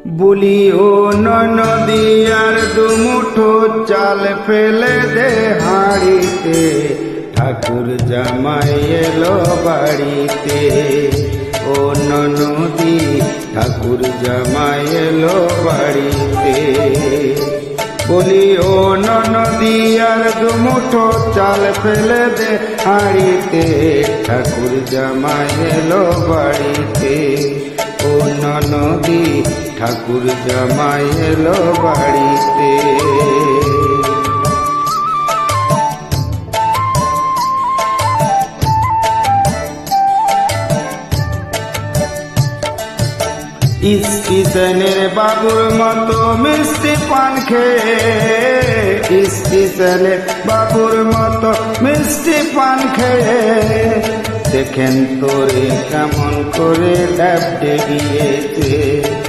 বলি ও ননদী আর দুমুঠো চাল ফেলে দে হাঁড়িতে, ঠাকুর জামাই এলো বাড়িতে। ও ননদী ঠাকুর জামাই এলো বাড়িতে। বলি ও ননদী আর দুমুঠো চাল ফেলে দে হাঁড়িতে, ঠাকুর জামাই এলো বাড়িতে। ও ননদী ঠাকুর জামাই এলো বাড়িতে। স্টেশনের বাবুর মতো মিষ্টি পান খেয়ে, স্টেশনের বাবুর মতো মিষ্টি পান খেয়ে, দেখেন তোরে কেমন করে ডাব ডেবিয়েছে।